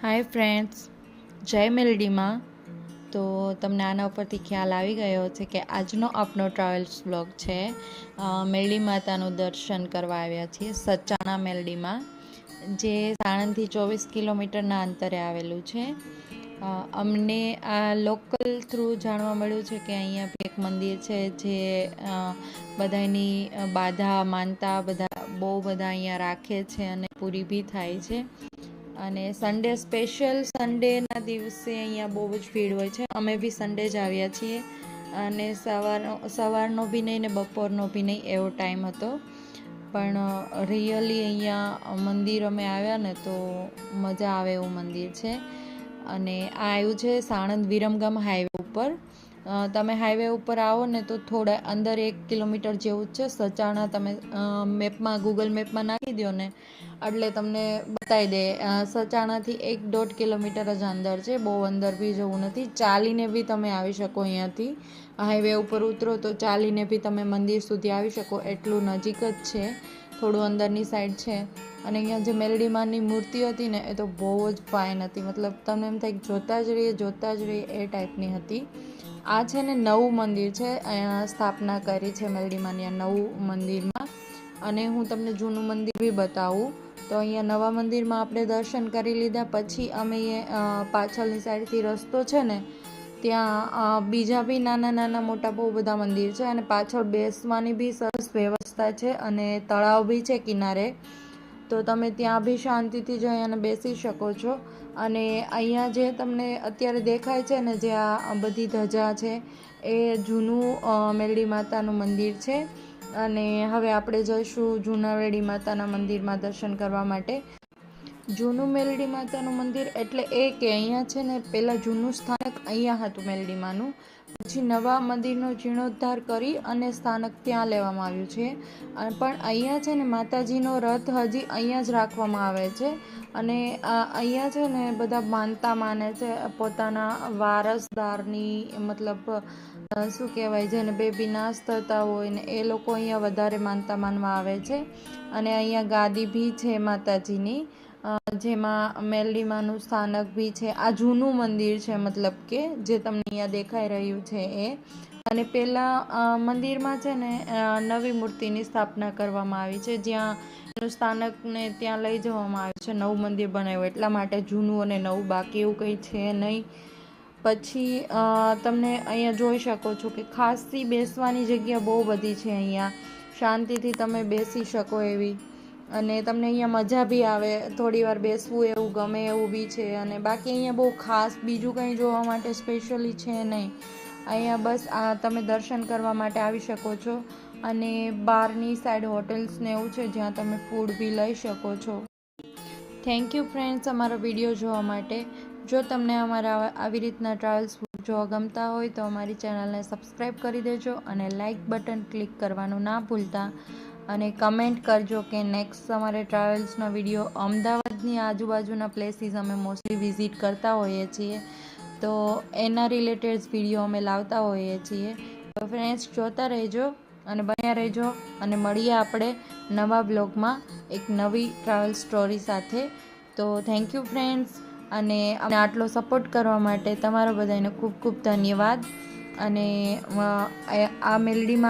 Hi friends, જય મેલડીમાં. તો તમને આના ઉપરથી ખ્યાલ આવી ગયો છે કે આજનો આપનો ટ્રાવેલ્સ બ્લોગ છે. મેલડી માતાનું દર્શન કરવા આવ્યા છીએ સચાણા મેલડીમાં, જે સાણંદથી 24 કિલોમીટરના અંતરે આવેલું છે. અમને આ લોકલ થ્રુ જાણવા મળ્યું છે કે અહીંયા બી એક મંદિર છે જે બધાની બાધા માનતા બહુ બધા અહીંયા રાખે છે અને પૂરી બી થાય છે. અને સ્પેશિયલ સન્ડેના દિવસે અહીંયા બહુ જ ભીડ હોય છે. અમે બી સન્ડે જ આવ્યા છીએ અને સવારનો બી નહીં ને બપોરનો બી નહીં એવો ટાઈમ હતો. પણ રિયલી અહીંયા મંદિર અમે આવ્યા ને તો મજા આવે એવું મંદિર છે. અને આ આવ્યું છે સાણંદ વિરમગામ હાઈવે ઉપર. તમે હાઈવે ઉપર આવો ને તો થોડા અંદર 1 કિલોમીટર જેવું જ છે. સચાણા તમે ગૂગલ મેપમાં નાખી દો ને એટલે તમને બતાવી દે. સચાણાથી 1-1.5 કિલોમીટર જ અંદર છે, બહુ અંદર બી જવું નથી. ચાલીને બી તમે આવી શકો. અહીંયાથી હાઈવે ઉપર ઉતરો તો ચાલીને બી તમે મંદિર સુધી આવી શકો, એટલું નજીક જ છે, થોડું અંદરની સાઈડ છે. અને અહીંયા જે મેલડી માની મૂર્તિ હતી ને એ તો બહુ જ ફાઇન હતી, મતલબ તમને એમ થાય જોતા જ રહીએ એ ટાઈપની હતી. આ છે ને નવું મંદિર છે, અહીંયા સ્થાપના કરી છે મેલડી માની આ નવું મંદિરમાં. અને હું તમને જૂનું મંદિર બી બતાવું. તો અહીંયા નવા મંદિરમાં આપણે દર્શન કરી લીધા પછી અમે પાછળની સાઈડથી રસ્તો છે ને ત્યાં બીજા બી નાના મોટા બહુ બધા મંદિર છે અને પાછળ બેસવાની બી સરસ વ્યવસ્થા છે અને તળાવ બી છે કિનારે, તો તમે ત્યાં બી શાંતિથી જઈ અને બેસી શકો છો. અને અહીંયા જે તમને અત્યારે દેખાય છે ને જે આ બધી ધજા છે એ જૂનું મેલડી માતાનું મંદિર છે. અને હવે આપણે જઈશું જૂના મેલડી માતાના મંદિરમાં દર્શન કરવા માટે. જૂનું મેલડી માતાનું મંદિર એટલે એ કે અહીંયા છે ને પહેલાં જૂનું સ્થાનક અહીંયા હતું મેલડી માનું, પછી નવા મંદિરનો જીર્ણોદ્ધાર કરી અને સ્થાનક ત્યાં લેવામાં આવ્યું છે. પણ અહીંયા છે ને માતાજીનો રથ હજી અહીંયા જ રાખવામાં આવે છે. અને અહીંયા છે ને બધા માનતા માને છે પોતાના વારસદારની, મતલબ શું કહેવાય, જેને બેબી નાશ થતા હોય ને એ લોકો અહીંયા વધારે માનતા માનવા આવે છે. અને અહીંયા ગાદી બી છે માતાજીની, જેમાં મેલડી માનું સ્થાનક બી છે. આ જૂનું મંદિર છે, મતલબ કે જે તમને અહીંયા દેખાઈ રહ્યું છે એ. અને પહેલાં મંદિરમાં છે ને નવી મૂર્તિની સ્થાપના કરવામાં આવી છે, જ્યાં એનું સ્થાનકને ત્યાં લઈ જવામાં આવ્યું છે. નવું મંદિર બનાવ્યું એટલા માટે જૂનું અને નવું, બાકી એવું કંઈ છે નહીં. પછી તમને અહીંયા જોઈ શકો છો કે ખાસી બેસવાની જગ્યા બહુ બધી છે અહીંયા, શાંતિથી તમે બેસી શકો એવી. અને તમને અહીંયા મજા બી આવે, થોડી વાર બેસવું એવું ગમે એવું બી છે. અને બાકી અહીંયા બહુ ખાસ બીજું કંઈ જોવા માટે સ્પેશિયલી છે નહીં. અહીંયા બસ તમે દર્શન કરવા માટે આવી શકો છો. અને બહારની સાઈડ હોટેલ્સ ને એવું છે જ્યાં તમે ફૂડ બી લઈ શકો છો. થેન્ક યુ ફ્રેન્ડ્સ અમારો વિડીયો જોવા માટે. જો તમને અમારા આવી રીતના ટ્રાવેલ્સ જોવા ગમતા હોય તો અમારી ચેનલને સબસ્ક્રાઈબ કરી દેજો અને લાઇક બટન ક્લિક કરવાનું ના ભૂલતા. અને કમેન્ટ કરજો કે નેક્સ્ટ અમારે ટ્રાવેલ્સનો વિડીયો, અમદાવાદની આજુબાજુના પ્લેસીસ અમે મોસ્ટલી વિઝિટ કરતા હોઈએ છીએ, તો એના રિલેટેડ વિડીયો અમે લાવતા હોઈએ છીએ. તો ફ્રેન્ડ્સ જોતા રહેજો અને બન્યા રહેજો, અને મળીએ આપણે નવા બ્લોગમાં એક નવી ટ્રાવેલ સ્ટોરી સાથે. તો થેન્ક યુ ફ્રેન્ડ્સ, અને આટલો સપોર્ટ કરવા માટે તમારો બધાને ખૂબ ખૂબ ધન્યવાદ. અને આ મેલડીમાં